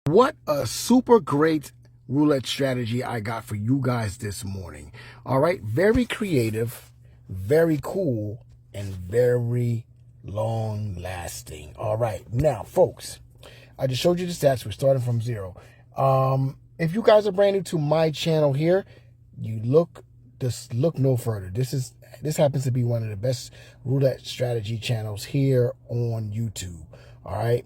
What a super great roulette strategy I got for you guys this morning. All right, very creative, very cool, and very long lasting. All right, now folks, I just showed you the stats. We're starting from zero. If you guys are brand new to my channel here, just look no further. This happens to be one of the best roulette strategy channels here on YouTube. All right.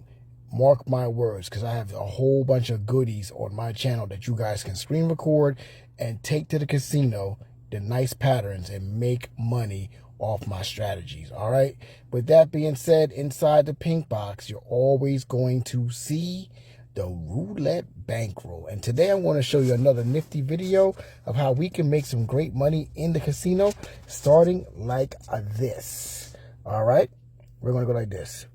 Mark my words, because I have a whole bunch of goodies on my channel that you guys can screen record and take to the casino, the nice patterns, and make money off my strategies. All right. With that being said, inside the pink box, you're always going to see the roulette bankroll. And today I'm going to show you another nifty video of how we can make some great money in the casino, starting like this. All right. We're going to go like this.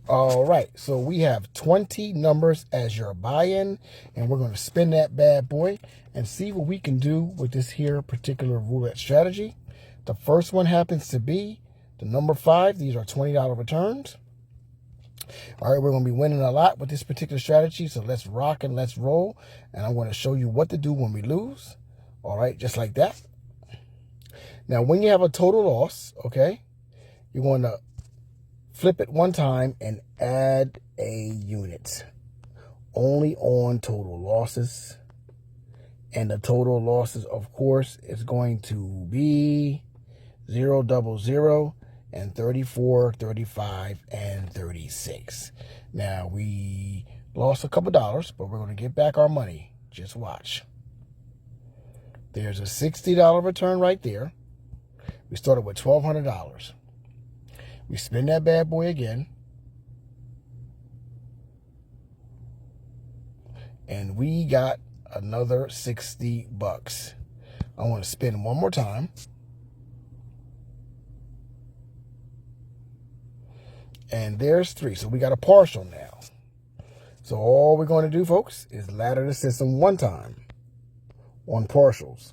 All right, so we have 20 numbers as your buy-in, and we're going to spin that bad boy and see what we can do with this here particular roulette strategy. The first one happens to be the number 5. These are $20 returns. All right, we're going to be winning a lot with this particular strategy, so let's rock and let's roll, and I'm going to show you what to do when we lose. All right, just like that. Now, when you have a total loss, okay, you're going to flip it one time and add a unit. Only on total losses. And the total losses, of course, is going to be 0, 00, and 34, 35, and 36. Now, we lost a couple dollars, but we're going to get back our money. Just watch. There's a $60 return right there. We started with $1,200. We spin that bad boy again. And we got another 60 bucks. I want to spin one more time. And there's 3. So we got a partial now. So all we're going to do, folks, is ladder the system one time on partials.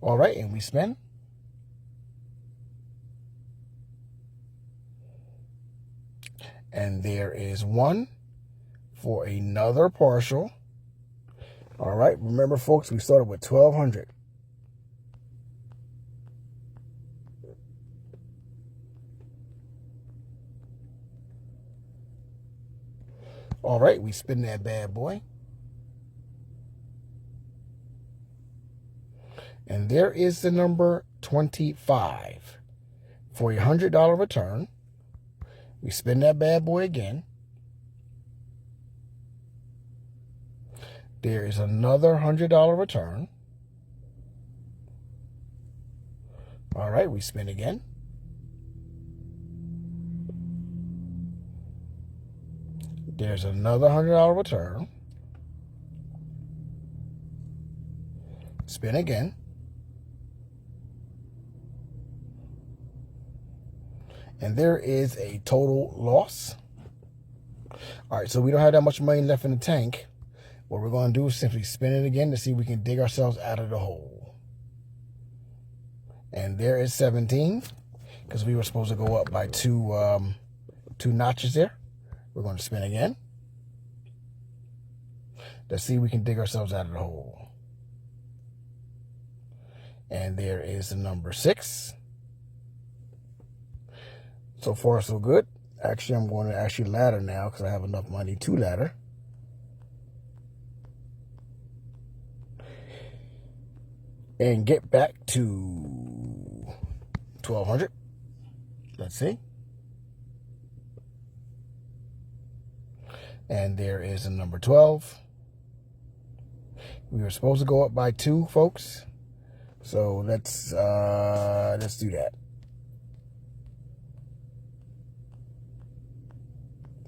All right, and we spin. And there is 1 for another partial. All right, remember, folks, we started with 1,200. All right, we spin that bad boy. And there is the number 25 for a $100 return. We spin that bad boy again. There is another $100 return. All right, we spin again. There's another $100 return. Spin again. And there is a total loss. All right, so we don't have that much money left in the tank. What we're going to do is simply spin it again to see if we can dig ourselves out of the hole. And there is 17, because we were supposed to go up by two notches there. We're going to spin again. Let's see if we can dig ourselves out of the hole. And there is the number 6. So far, so good. Actually, I'm going to ladder now because I have enough money to ladder. And get back to 1,200. Let's see. And there is a number 12. We were supposed to go up by 2, folks. So let's do that.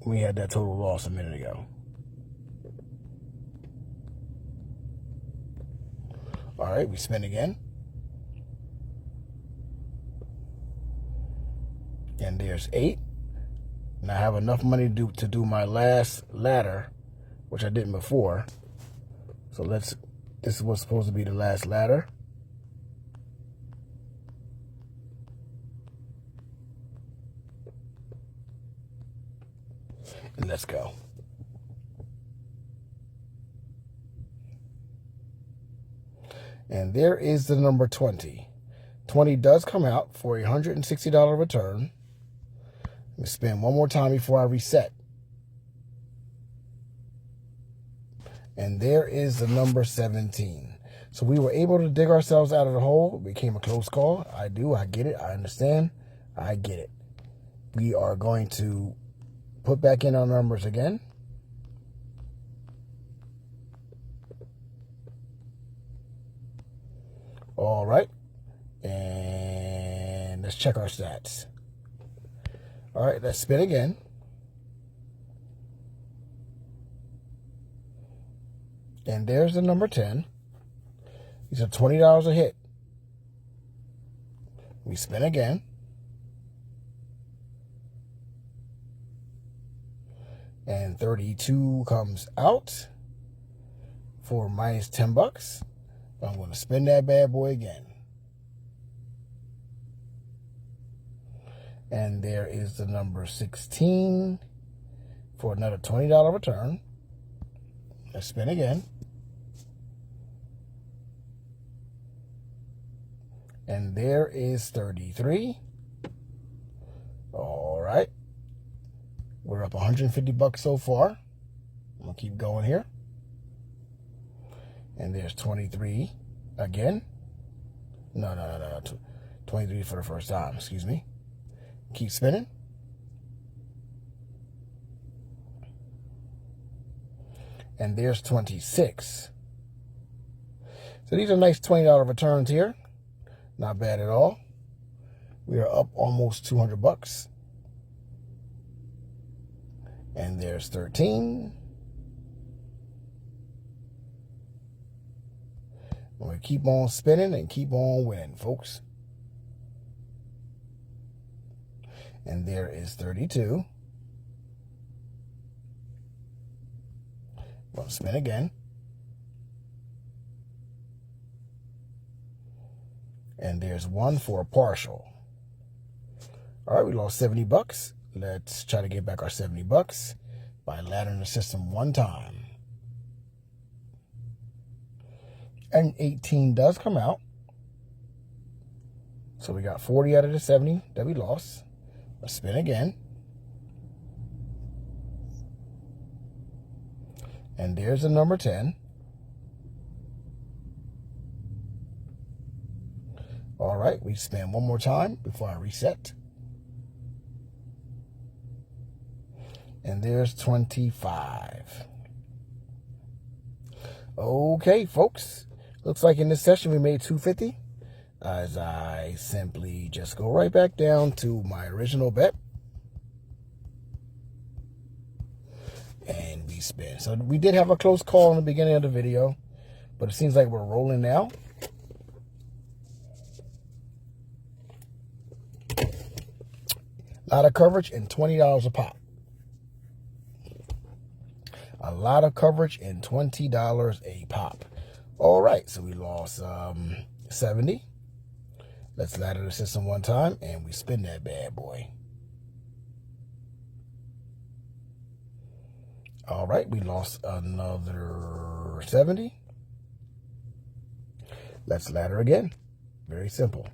We had that total loss a minute ago. All right, we spin again. And there's 8. And I have enough money to do my last ladder, which I didn't before. So this is what's supposed to be the last ladder. And let's go. And there is the number 20. 20 does come out for a $160 return. Let me spin one more time before I reset. And there is the number 17. So we were able to dig ourselves out of the hole. It became a close call. I get it. I understand. I get it. We are going to put back in our numbers again. All right. And let's check our stats. All right, let's spin again. And there's the number 10. These are $20 a hit. We spin again. And 32 comes out for minus 10 bucks. I'm going to spin that bad boy again. And there is the number 16 for another $20 return. Let's spin again. And there is 33. All right. We're up 150 bucks so far. I'm going to keep going here. And there's 23 again. No. 23 for the first time, excuse me. Keep spinning. And there's 26. So these are nice $20 returns here. Not bad at all. We are up almost 200 bucks. And there's 13. We're going to keep on spinning and keep on winning, folks. And there is 32. We'll spin again. And there's 1 for a partial. All right, we lost 70 bucks. Let's try to get back our 70 bucks by laddering the system one time. And 18 does come out. So we got 40 out of the 70 that we lost. Let's spin again. And there's the number 10. All right, we spin one more time before I reset. And there's 25. Okay, folks. Looks like in this session we made 250. As I simply just go right back down to my original bet. And we spin. So we did have a close call in the beginning of the video, but it seems like we're rolling now. A lot of coverage and $20 a pop. A lot of coverage and $20 a pop. All right, so we lost 70. Let's ladder the system one time, and we spin that bad boy. All right, we lost another 70. Let's ladder again. Very simple.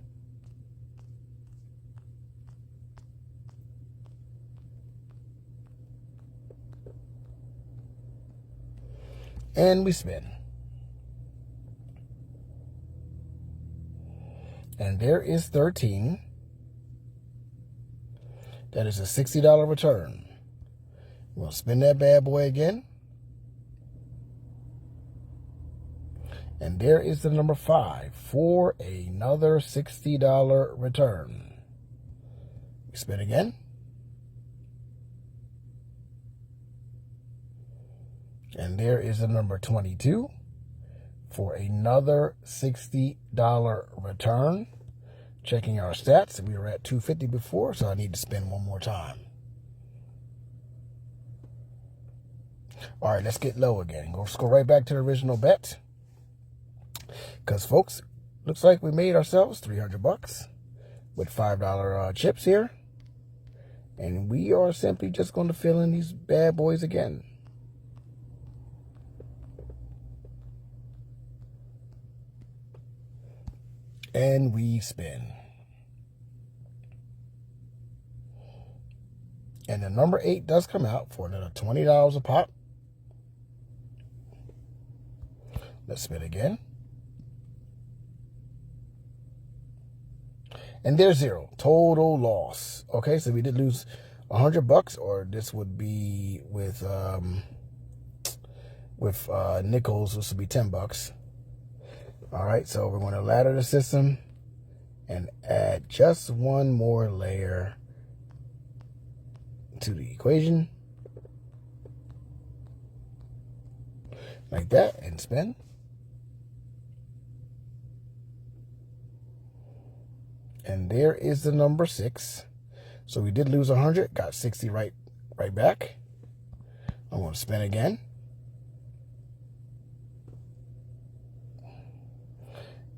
And we spin. And there is 13. That is a $60 return. We'll spin that bad boy again. And there is the number 5 for another $60 return. We spin again. And there is the number 22 for another $60 return. Checking our stats. We were at 250 before, so I need to spin one more time. All right, let's get low again. Let's go right back to the original bet. Because, folks, looks like we made ourselves 300 bucks with $5 chips here. And we are simply just going to fill in these bad boys again. And we spin. And the number 8 does come out for another $20 a pop. Let's spin again. And there's 0. Total loss. Okay, so we did lose 100 bucks, or this would be with nickels, this would be 10 bucks. All right, so we're going to ladder the system and add just one more layer to the equation. Like that, and spin. And there is the number 6. So we did lose 100, got 60 right back. I'm going to spin again.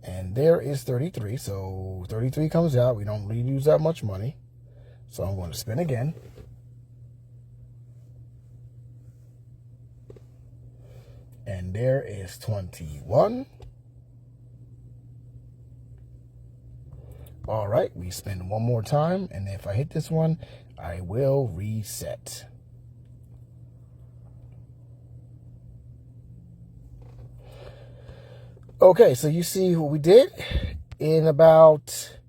And there is 33. So 33 comes out. We don't really use that much money. So I'm going to spin again. And there is 21. All right, we spin one more time, and if I hit this one, I will reset. Okay, so you see what we did. In about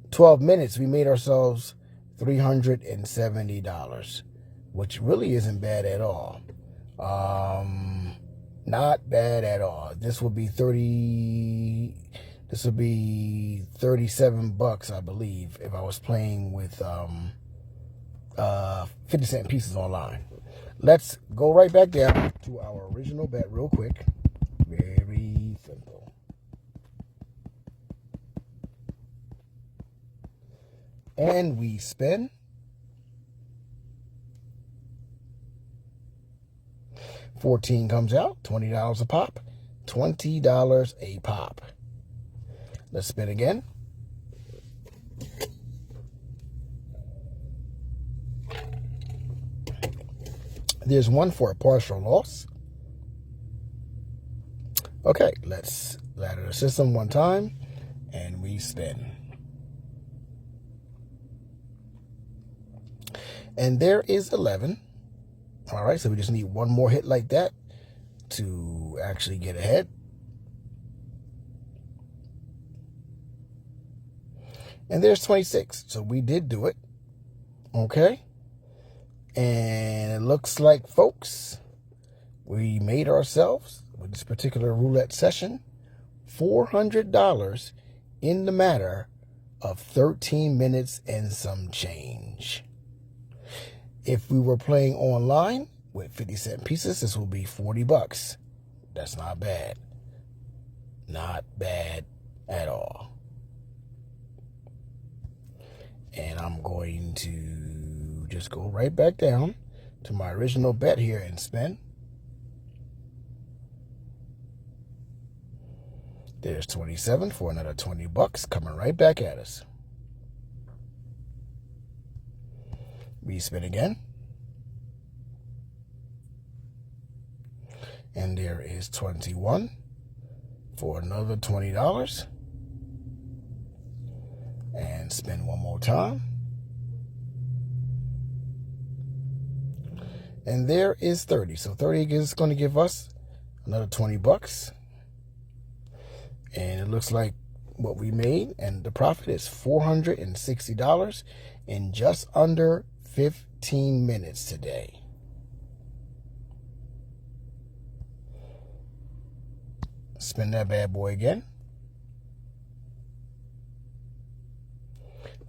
12 minutes, we made ourselves $370, which really isn't bad at all. Not bad at all. This will be 37 bucks, I believe, if I was playing with 50-cent pieces online. Let's go right back down to our original bet real quick. Very simple. And we spin. $14 comes out, $20 a pop, $20 a pop. Let's spin again. There's one for a partial loss. Okay, let's ladder the system one time, and we spin. And there is 11. All right, so we just need one more hit like that to actually get ahead. And there's 26. So we did do it. Okay. And it looks like, folks, we made ourselves, with this particular roulette session, $400 in the matter of 13 minutes and some change. If we were playing online with 50-cent pieces, this will be 40 bucks. That's not bad. Not bad at all. And I'm going to just go right back down to my original bet here and spin. There's 27 for another 20 bucks coming right back at us. We spin again. And there is 21 for another $20. And spin one more time. And there is 30. So 30 is going to give us another 20 bucks. And it looks like what we made, and the profit is $460 in just under 15 minutes today. Spin that bad boy again.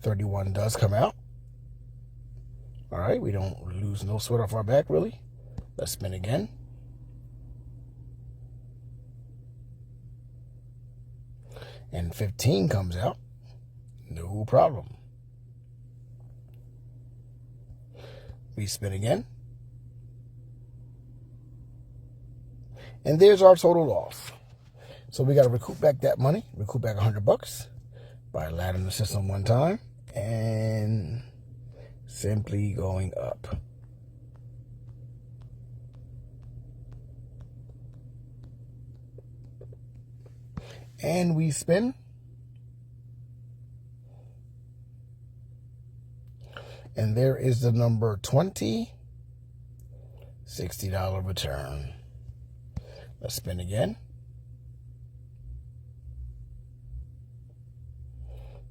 31 does come out. All right, we don't lose no sweat off our back, really. Let's spin again. And 15 comes out. No problem. We spin again. And there's our total loss. So we got to recoup back that money, recoup back $100 by laddering the system one time and simply going up. And we spin. And there is the number 20, $60 return. Let's spin again.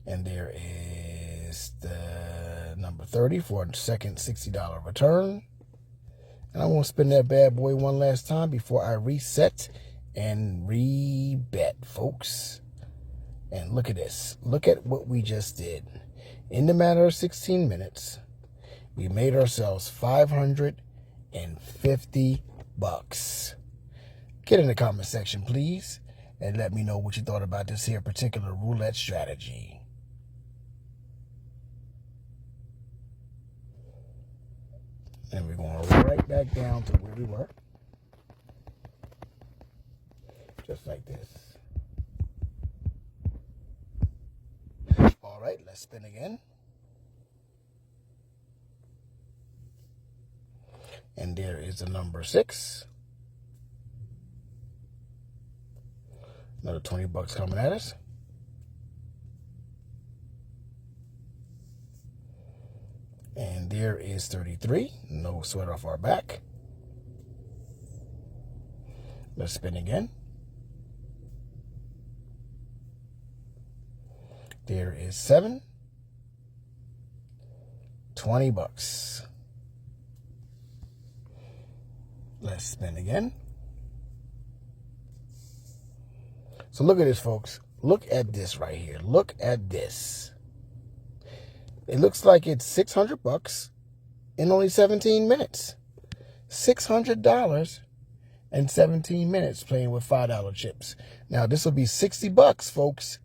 And there is the number 30 for a second $60 return. And I want to spin that bad boy one last time before I reset and rebet, folks. And look at this. Look at what we just did. In the matter of 16 minutes, we made ourselves $550. Get in the comment section, please, and let me know what you thought about this here particular roulette strategy. And we're going right back down to where we were. Just like this. All right, let's spin again. And there is the number 6. Another $20 coming at us. And there is 33. No sweat off our back. Let's spin again. There is 7. $20. Let's spin again. So look at this, folks. Look at this right here. Look at this. It looks like it's $600 in only 17 minutes. $600 in 17 minutes playing with $5 chips. Now, this will be $60, folks,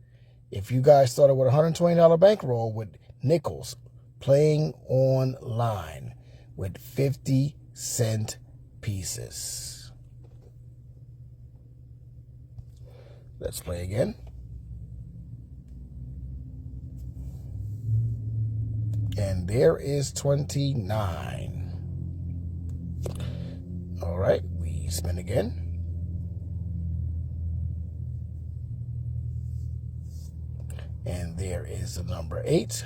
if you guys started with a $120 bankroll with nickels playing online with 50-cent pieces. Let's play again. And there is 29. All right, we spin again. And there is the number 8.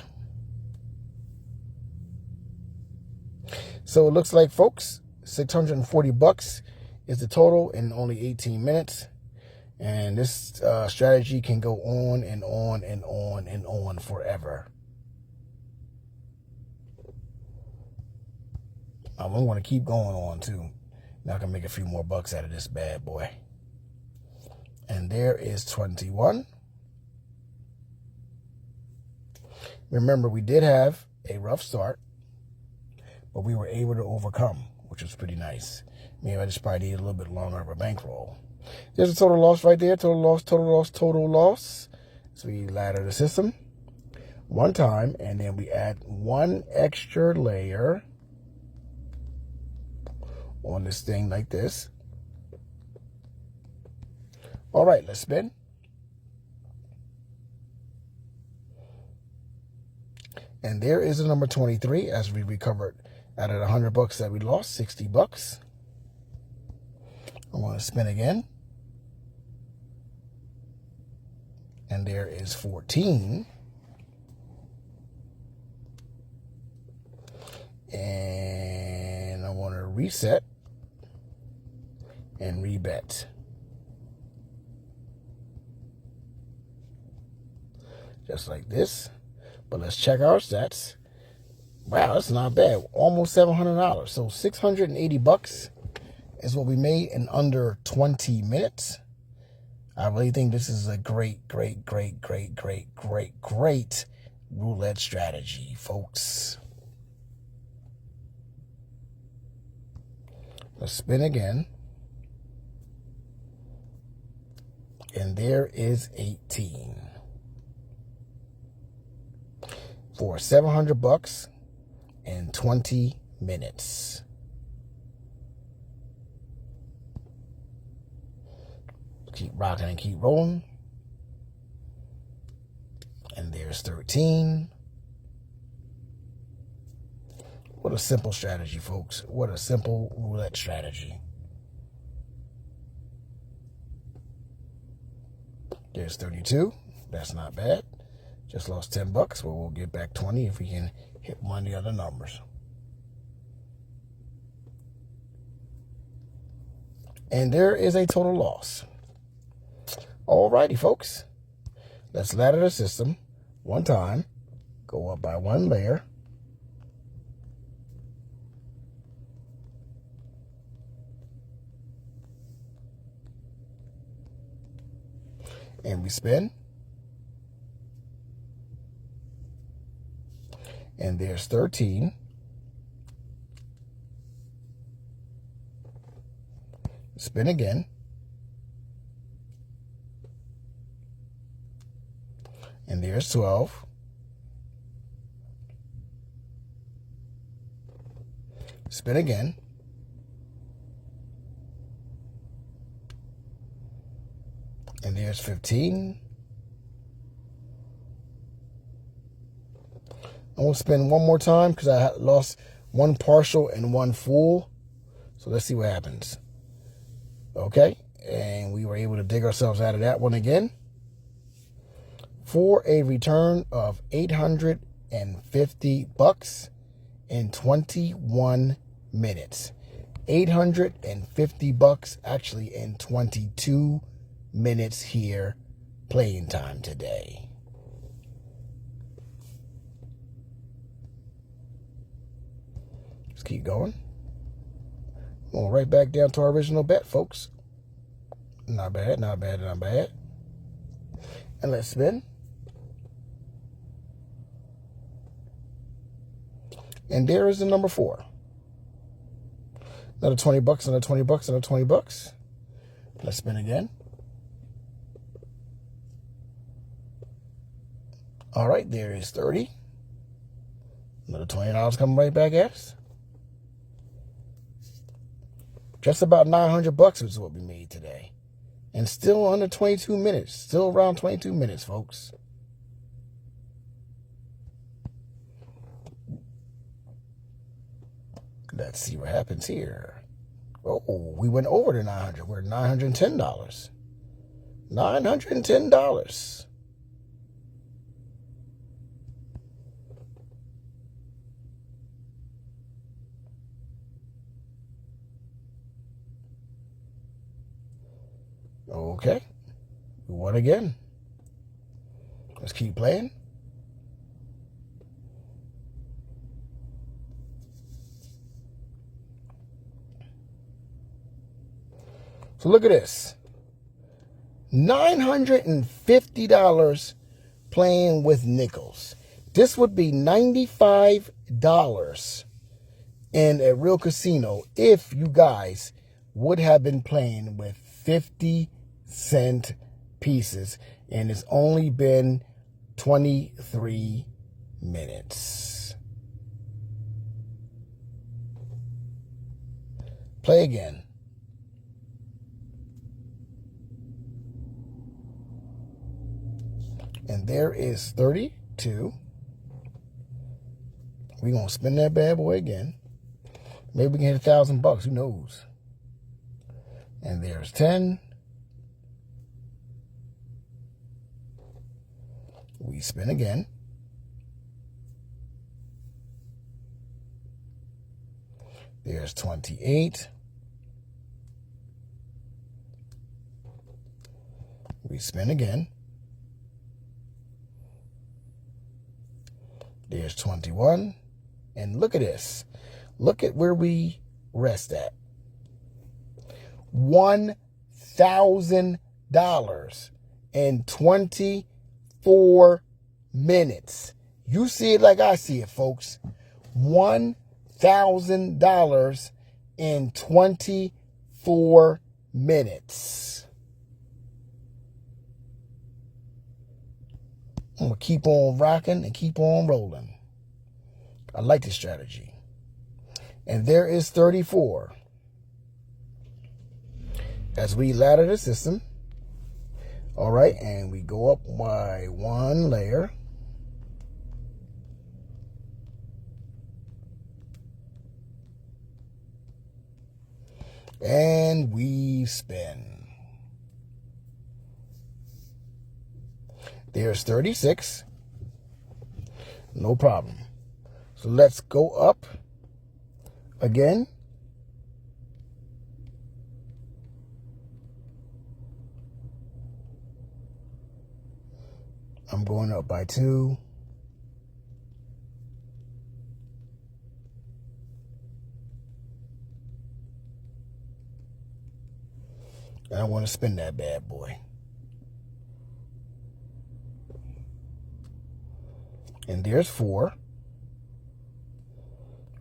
So it looks like, folks, $640 is the total in only 18 minutes. And this strategy can go on and on and on and on forever. I'm going to keep going on, too. Now I can make a few more bucks out of this bad boy. And there is 21. Remember, we did have a rough start, but we were able to overcome, which was pretty nice. Maybe I just probably needed a little bit longer of a bankroll. There's a total loss right there. Total loss, total loss, total loss. So we ladder the system one time, and then we add one extra layer on this thing like this. All right, let's spin. And there is the number 23 as we recovered out of the $100 that we lost, $60. I want to spin again. And there is 14. And I want to reset and rebet. Just like this. But let's check our stats. Wow, that's not bad. Almost $700. So $680 is what we made in under 20 minutes. I really think this is a great roulette strategy, folks. Let's spin again. And there is 18. for 700 bucks in 20 minutes. Keep rocking and keep rolling. And there's 13. What a simple strategy, folks. What a simple roulette strategy. There's 32. That's not bad. Just lost 10 bucks, but we'll get back 20 if we can hit one of the other numbers. And there is a total loss. Alrighty, folks. Let's ladder the system one time. Go up by one layer. And we spin. And there's 13. Spin again. And there's 12. Spin again. And there's 15. I'm going to spin one more time because I lost one partial and one full. So let's see what happens. Okay. And we were able to dig ourselves out of that one again for a return of 850 bucks in 21 minutes. 850 bucks actually in 22 minutes here playing time today. Let's keep going. Going right back down to our original bet, folks. Not bad, not bad, not bad. And let's spin. And there is the number 4. Another 20 bucks, another 20 bucks, another 20 bucks. Let's spin again. All right, there is 30. Another $20 coming right back at us. Just about 900 bucks is what we made today. And still under 22 minutes. Still around 22 minutes, folks. Let's see what happens here. Oh, we went over the 900. We're at $910. $910. Okay. We won again. Let's keep playing. So look at this. $950 playing with nickels. This would be $95 in a real casino if you guys would have been playing with 50-cent pieces. And it's only been 23 minutes. Play again. And there is 32. We're going to spin that bad boy again. Maybe we can hit $1,000. Who knows? And there's 10. We spin again. There's 28. We spin again. There's 21. And look at this. Look at where we rest at. $1,000 in 24 minutes. You see it like I see it, folks. $1,000 in 24 minutes. I'm going to keep on rocking and keep on rolling. I like this strategy. And there is 34. As we ladder the system, all right, and we go up by one layer. And we spin. There's 36. No problem. So let's go up again. I'm going up by 2. And I want to spin that bad boy. And there's 4.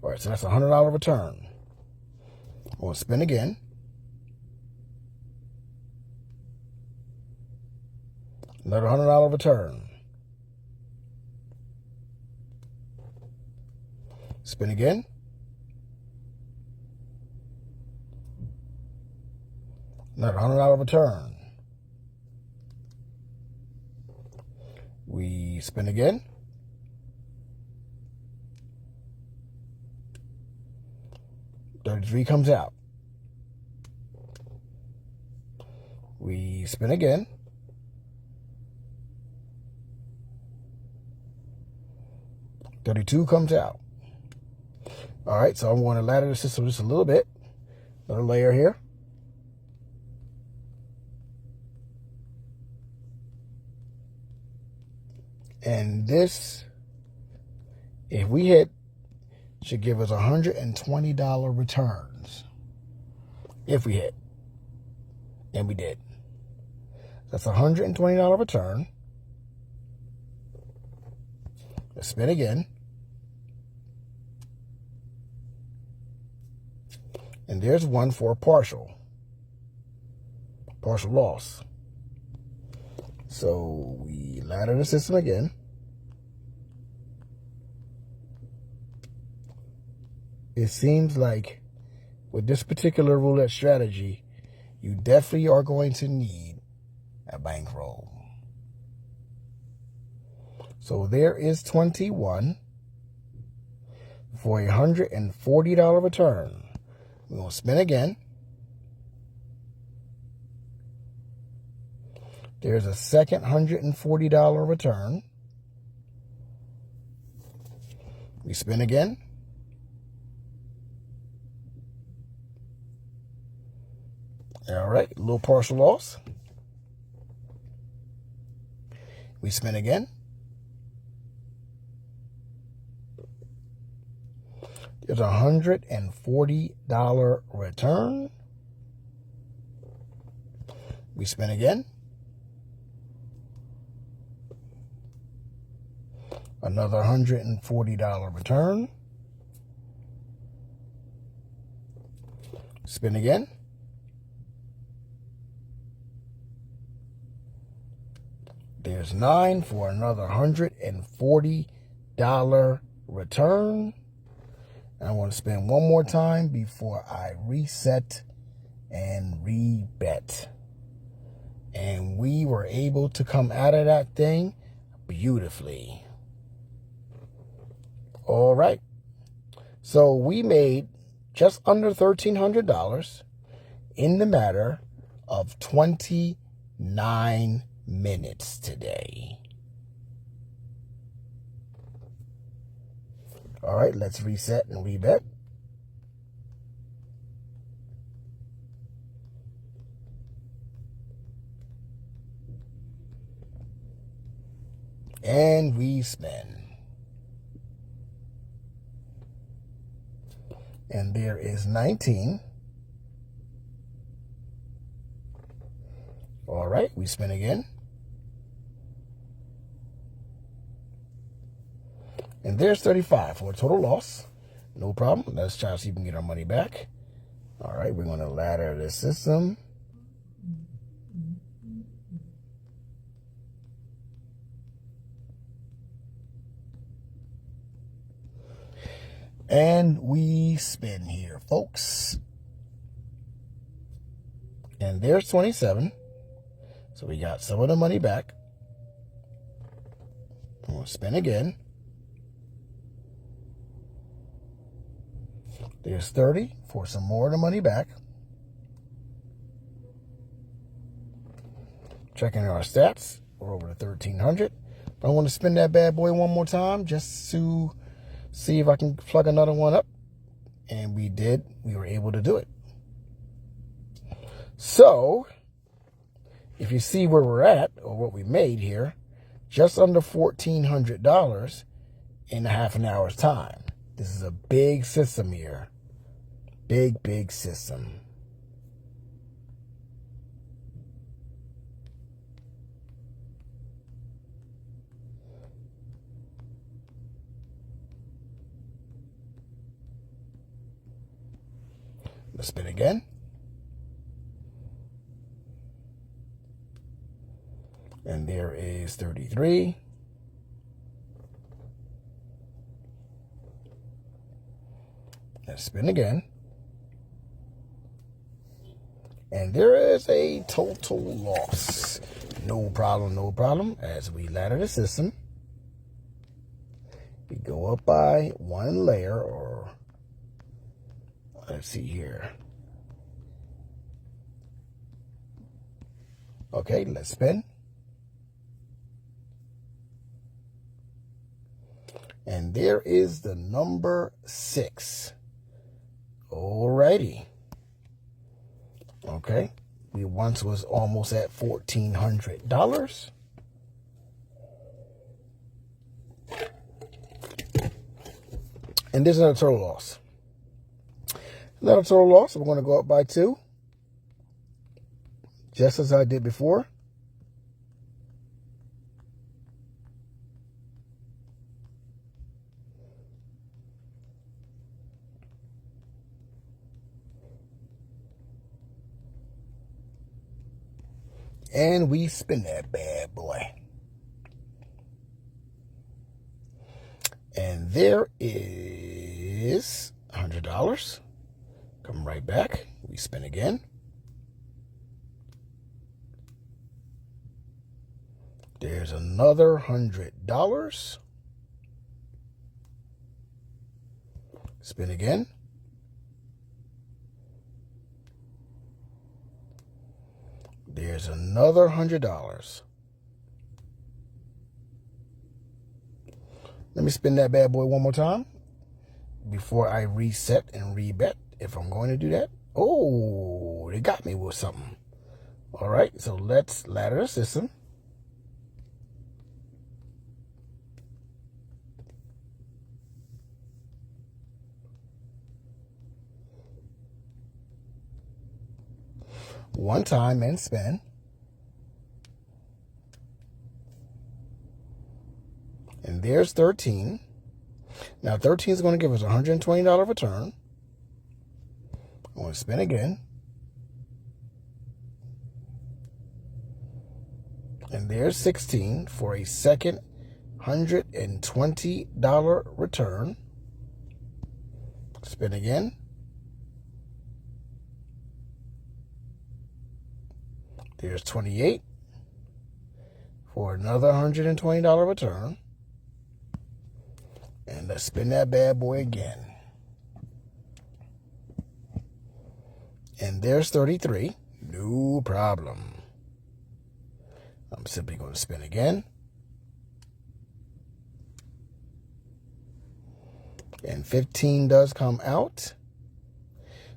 All right, so that's a $100 return. I'm going to spin again. Another $100 return. Spin again. Another $100 return. We spin again. $33 comes out. We spin again. $32 comes out. All right, so I'm going to ladder the system just a little bit. Another layer here. And this, if we hit, should give us $120 returns. If we hit. And we did. That's a $120 return. Let's spin again. And there's one for a partial loss. So we ladder the system again. It seems like with this particular roulette strategy, you definitely are going to need a bankroll. So there is 21 for a $140 return. We're going to spin again. There's a second $140 return. We spin again. All right, a little partial loss. We spin again. There's a $140 return. We spin again. Another $140 return. Spin again. There's 9 for another $140 return. And I want to spin one more time before I reset and rebet. And we were able to come out of that thing beautifully. All right. So we made just under $1,300 in the matter of 29 minutes today. All right, let's reset and rebet. And we spin. And there is 19. All right, we spin again. And there's 35 for a total loss. No problem. Let's try to see if we can get our money back. All right, we're going to ladder the system. And we spin here, folks. And there's 27. So we got some of the money back. We'll spin again. There's 30 for some more of the money back. Checking our stats. We're over to 1,300. But I want to spin that bad boy one more time just to see if I can plug another one up. And we did. We were able to do it. So, if you see where we're at, or what we made here, just under $1,400 in a half an hour's time. This is a big system here. Big, big system. Let's spin again. And there is 33. Let's spin again. And there is a total loss. No problem, no problem. As we ladder the system, we go up by one layer, or let's see here. Okay, let's spin. And there is the number 6. Alrighty. Okay. We once was almost at $1,400. And this is another total loss. Another total loss. We're going to go up by 2. Just as I did before. And we spin that bad boy. And there is $100. Come right back. We spin again. There's another $100. Spin again. There's another $100. Let me spin that bad boy one more time before I reset and rebet, if I'm going to do that. Oh, they got me with something. All right, so let's ladder the system. One time and spin. And there's 13. Now 13 is going to give us a $120 return. I'm going to spin again. And there's 16 for a second $120 return. Spin again. There's 28 for another $120 return. And let's spin that bad boy again. And there's 33. No problem. I'm simply going to spin again. And 15 does come out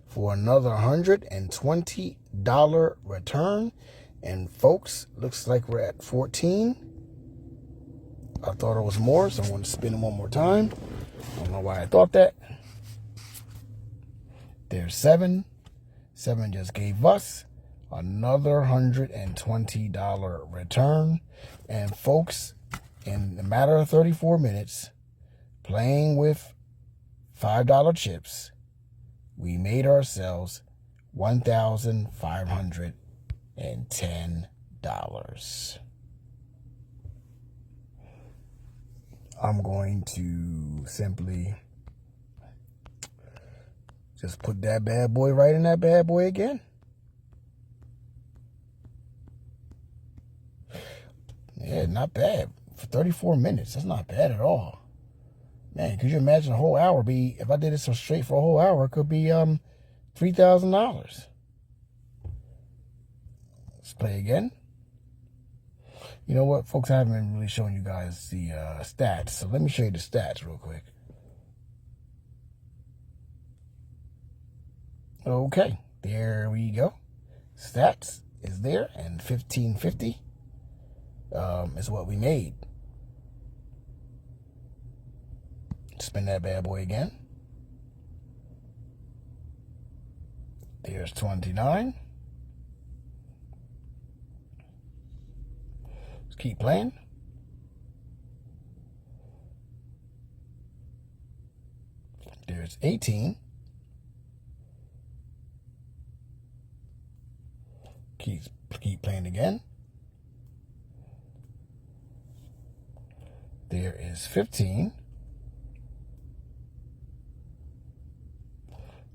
for another $120 return. And folks, looks like we're at 14. I thought it was more, so I'm going to spin it one more time. I don't know why I thought that. There's 7. 7 just gave us another $120 return. And folks, in a matter of 34 minutes, playing with $5 chips, we made ourselves $1,510. I'm going to simply Just put that bad boy right in that bad boy again. Yeah, not bad. For 34 minutes, that's not bad at all. Man, could you imagine a whole hour be, if I did this so straight for a whole hour, it could be $3,000. Let's play again. You know what, folks, I haven't been really showing you guys the stats, so let me show you the stats real quick. Okay, there we go. Stats is there, and 1550 is what we made. Spin that bad boy again. There's 29. Let's keep playing. There's 18. Keep playing again. There is 15.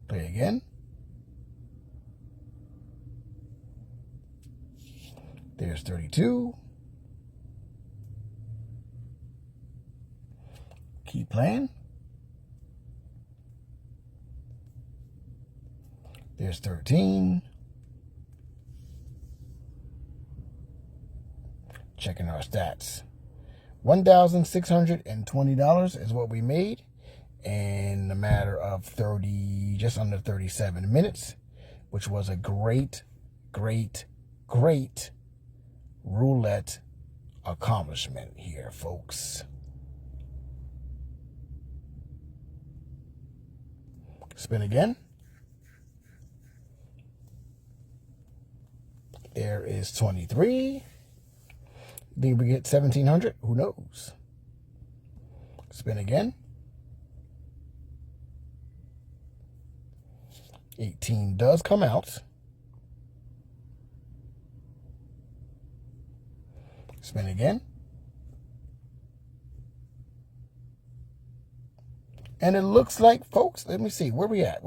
Play again. There's 32. Keep playing. There's 13. Checking our stats. $1,620 is what we made in a matter of just under 37 minutes, which was a great roulette accomplishment here, folks. Spin again. There is 23. Think we get 1,700? Who knows? Spin again. 18 does come out. Spin again. And it looks like, folks, let me see. Where we at?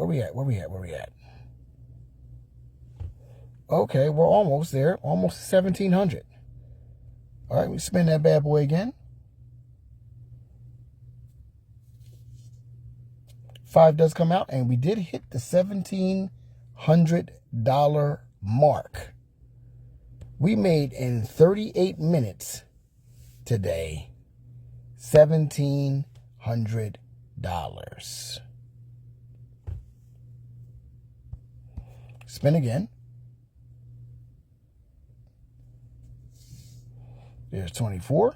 Okay, we're almost there. Almost 1,700. All right, we spin that bad boy again. 5 does come out, and we did hit the $1,700 mark. We made in 38 minutes today $1,700. Spin again. There's 24.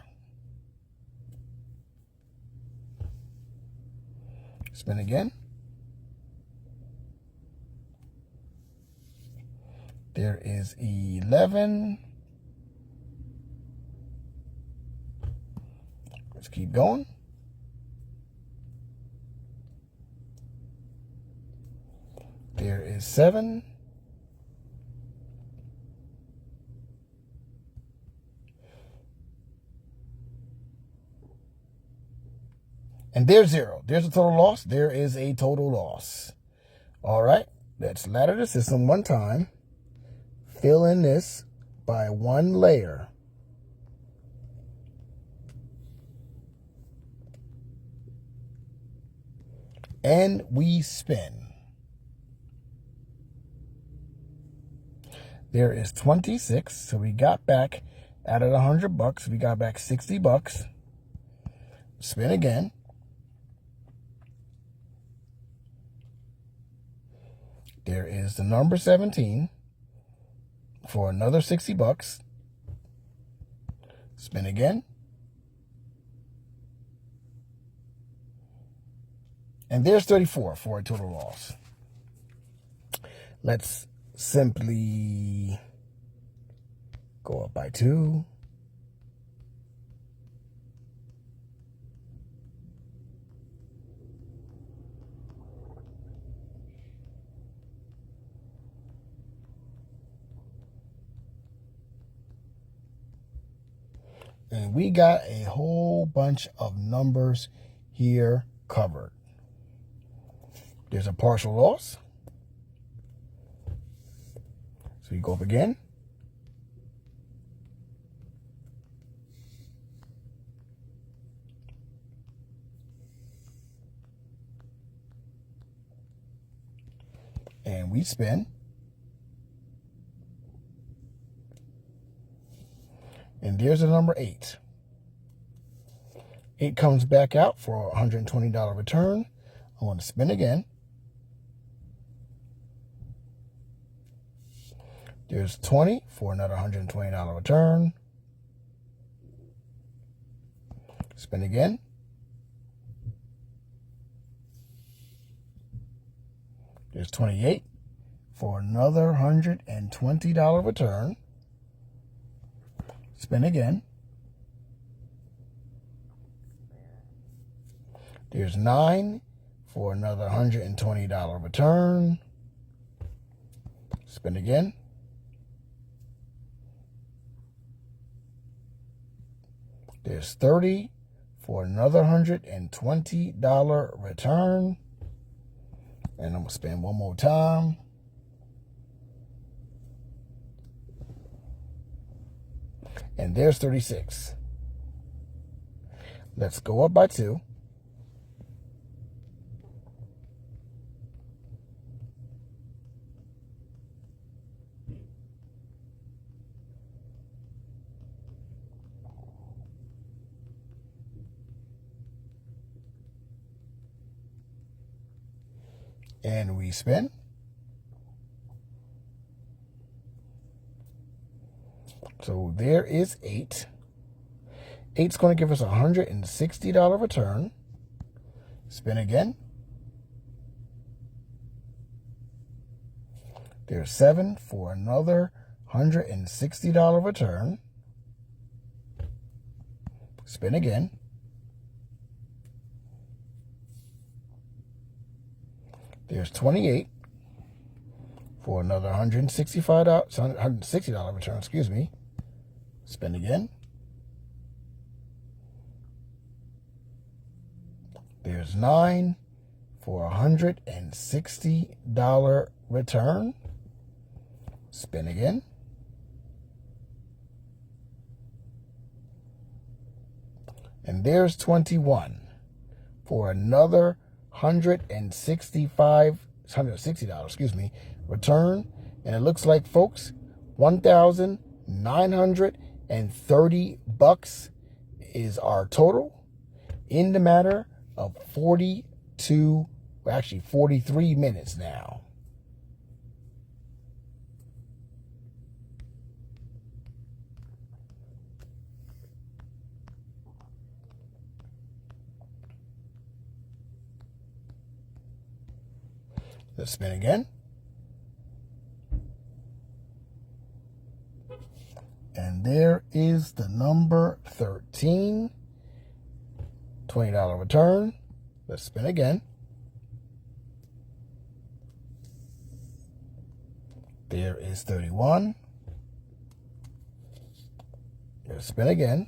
Spin again. There is 11. Let's keep going. There is 7. And there's 0. There's a total loss. There is a total loss. All right. Let's ladder the system one time. Fill in this by 1 layer. And we spin. There is 26. So we got back, out of $100, we got back $60. Spin again. There is the number 17 for another $60. Spin again. And there's 34 for a total loss. Let's simply go up by 2. And we got a whole bunch of numbers here covered. There's a partial loss. So you go up again. And we spin. And there's the number 8. 8 comes back out for a $120 return. I want to spin again. There's 20 for another $120 return. Spin again. There's 28 for another $120 return. Spin again. There's 9 for another $120 return. Spin again. There's 30 for another $120 return. And I'm going to spin one more time. And there's 36. Let's go up by 2. And we spin. So there is 8. 8's going to give us a $160 return. Spin again. There's 7 for another $160 return. Spin again. There's 28 for another $160 return, excuse me. Spin again. There's 9 for a $160 return. Spin again. And there's 21 for another $160, excuse me, return. And it looks like, folks, $1,930 is our total in the matter of 43 minutes now. Let's spin again. And there is the number 13. $20 return. Let's spin again. There is 31. Let's spin again.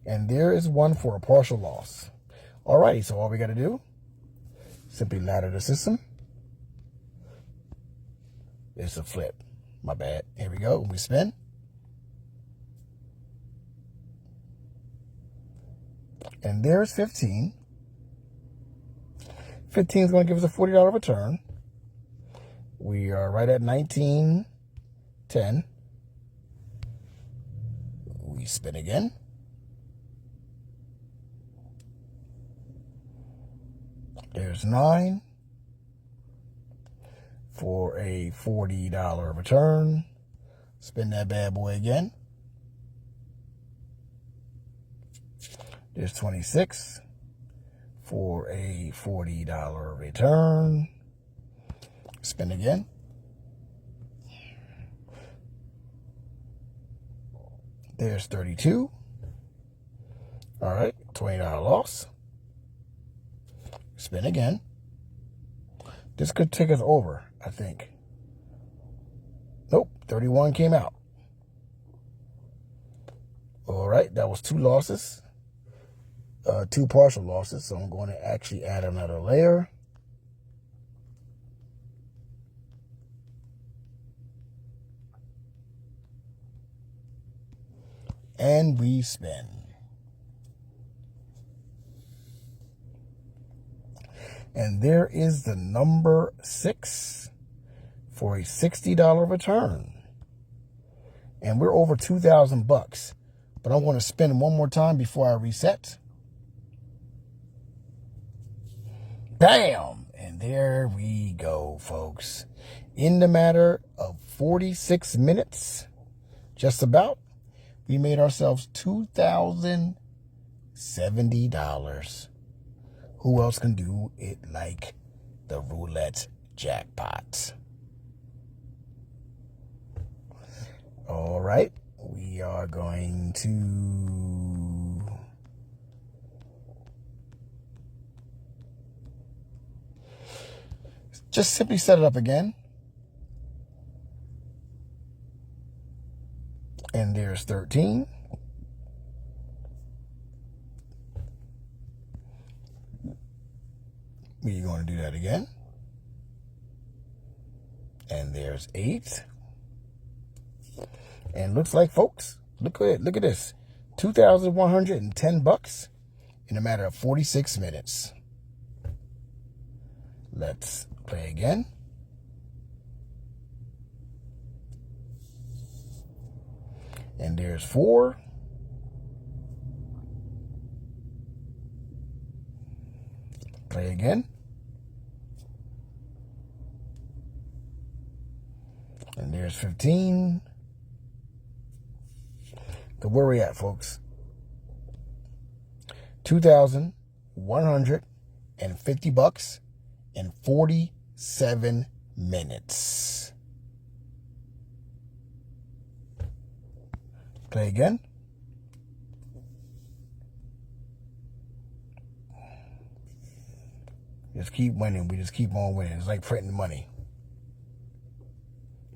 And there is 1 for a partial loss. Alrighty, so all we got to do, simply ladder the system. It's a flip. My bad. Here we go. We spin. And there's 15. 15 is going to give us a $40 return. We are right at 19.10. We spin again. There's 9 for a $40 return. Spin that bad boy again. There's 26 for a $40 return. Spin again. There's 32. All right, $20 loss. Spin again. This could take us over, I think. Nope, 31 came out. All right, that was 2 losses. 2 partial losses, so I'm going to actually add another layer. And we spin. And there is the number 6 for a $60 return. And we're over 2,000 bucks. But I want to spin one more time before I reset. Bam! And there we go, folks. In the matter of 46 minutes, just about, we made ourselves $2,070. Who else can do it like the roulette jackpot? All right, we are going to just simply set it up again. And there's 13. We're going to do that again. And there's 8. And looks like, folks, look at this. 2,110 bucks in a matter of 46 minutes. Let's play again. And there's 4. Play again. And there's 15. So where are we at, folks? 2,150 bucks in 47 minutes. Play again. Just keep winning. We just keep on winning. It's like printing money.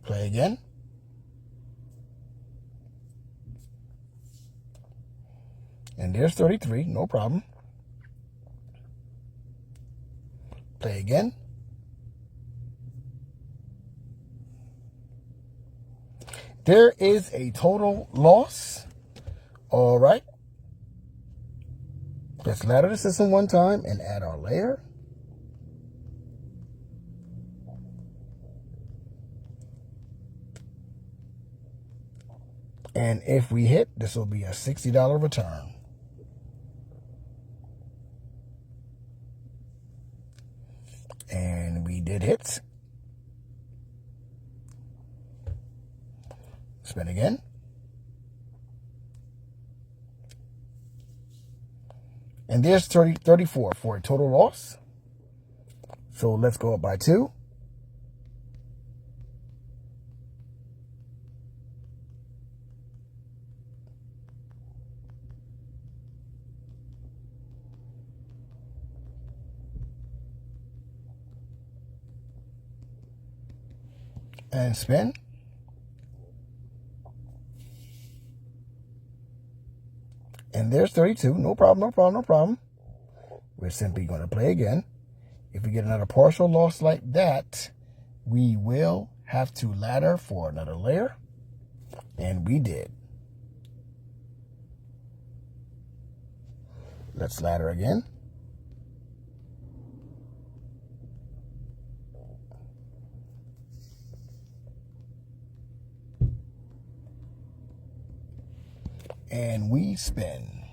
Play again. And there's 33. No problem. Play again. There is a total loss. All right. Let's ladder the system one time and add our layer. And if we hit, this will be a $60 return. And we did hit. Spin again. And there's 34 for a total loss. So let's go up by 2. And spin. And there's 32. No problem, no problem, no problem. We're simply going to play again. If we get another partial loss like that, we will have to ladder for another layer. And we did. Let's ladder again. And we spin.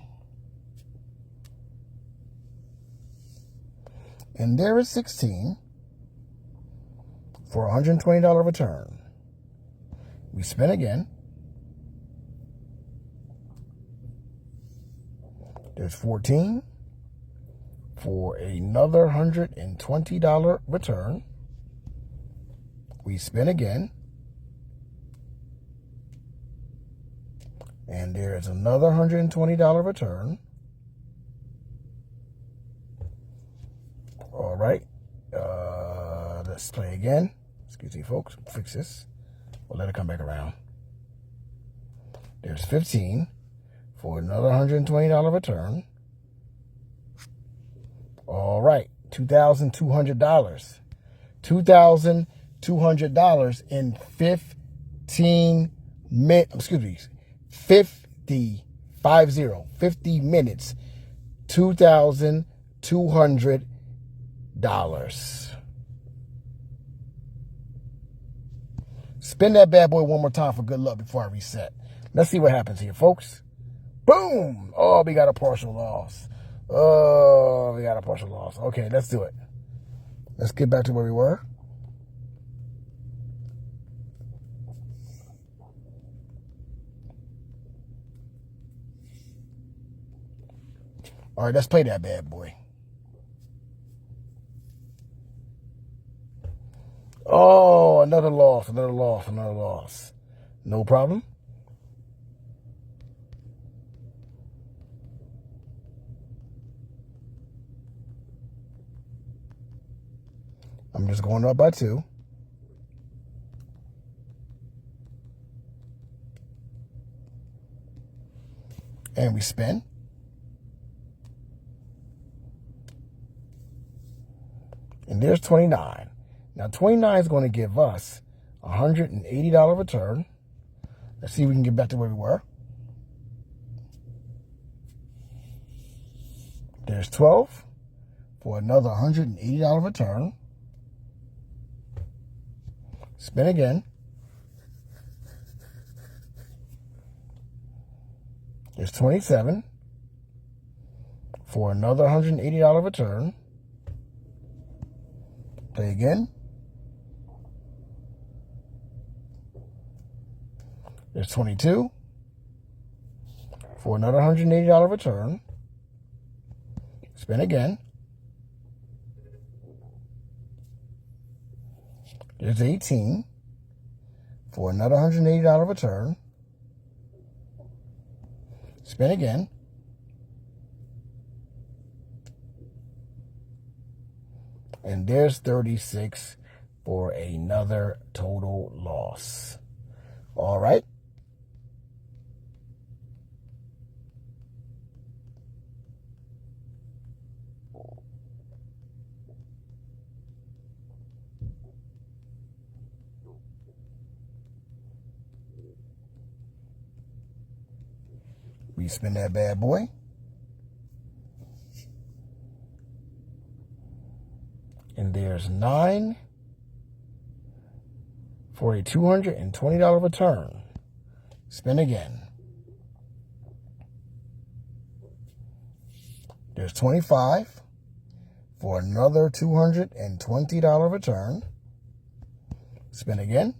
And there is 16 for a $120 return. We spin again. There's 14 for another $120 return. We spin again. And there's another $120 return. All right. Let's play again. Excuse me, folks. Fix this. We'll let it come back around. There's 15 for another $120 return. All right, $2,200. $2,200 in 15 minutes. Excuse me, 50 minutes. $2,200. Spin that bad boy one more time for good luck before I reset. Let's see what happens here, folks. Boom! Oh, we got a partial loss. Oh, we got a partial loss. Okay, let's do it. Let's get back to where we were. All right, let's play that bad boy. Oh, another loss, another loss, another loss. No problem. I'm just going up by 2. And we spin. And there's 29. Now, 29 is going to give us a $180 return. Let's see if we can get back to where we were. There's 12 for another $180 return. Spin again. There's 27 for another $180 return. Play again. There's 22 for another $180 return. Spin again. There's 18 for another $180 return. Spin again. And there's 36 for another total loss. All right. We spin that bad boy. And there's 9 for a $220 return. Spin again. There's 25 for another $220 return. Spin again.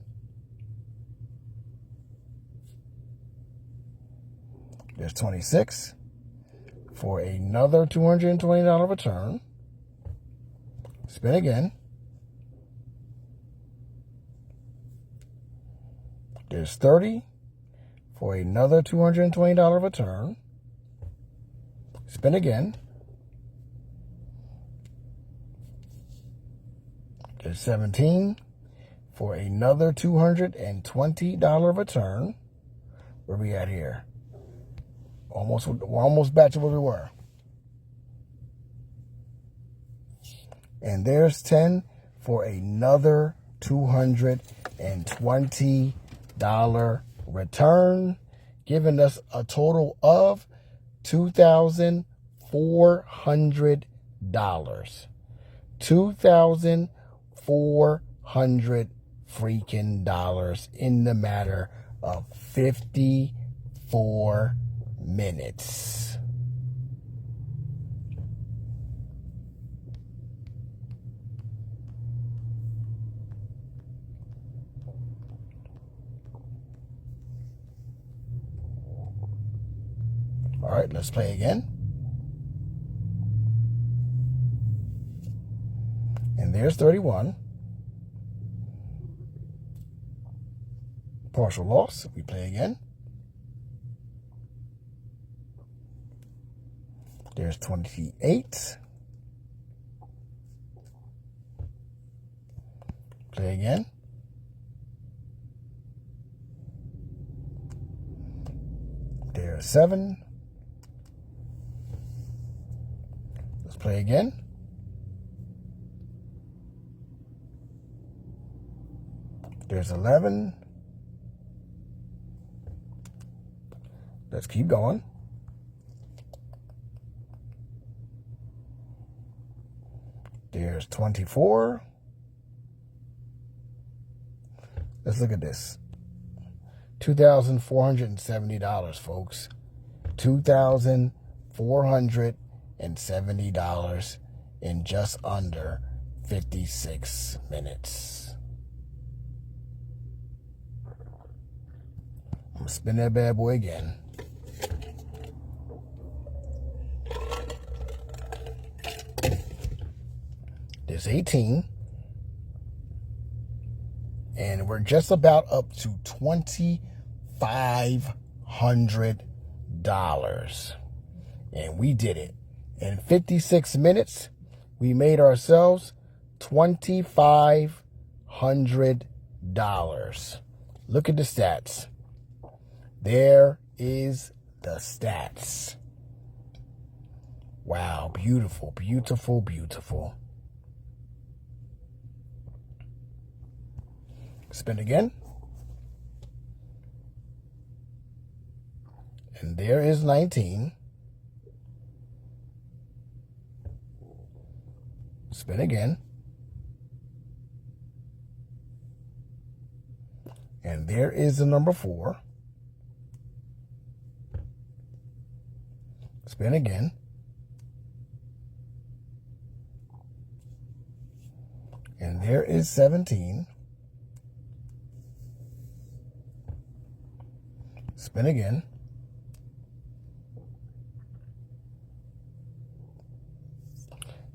There's 26 for another $220 return. Spin again. There's 30 for another $220 return. Spin again. There's 17 for another $220 return. Where we at here? We're almost back to where we were. And there's 10 for another $220 return, giving us a total of $2,400. $2,400 freaking dollars in the matter of 54 minutes. All right, let's play again. And there's 31. Partial loss. We play again. There's 28. Play again. There's 7. Let's play again. There's 11. Let's keep going. There's 24. Let's look at this. $2,470, folks. $2,470 in just under 56 minutes. I'm going to spin that bad boy again. There's 18. And we're just about up to $2,500. And we did it. In 56 minutes, we made ourselves $2,500. Look at the stats. There is the stats. Wow, beautiful, beautiful, beautiful. Spin again. And there is 19. Spin again. And there is the number 4. Spin again. And there is 17. Spin again.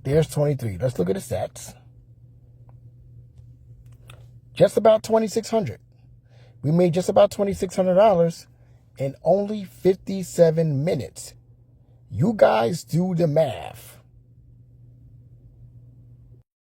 There's 23. Let's look at the stats. Just about $2,600. We made just about $2,600 in only 57 minutes. You guys do the math.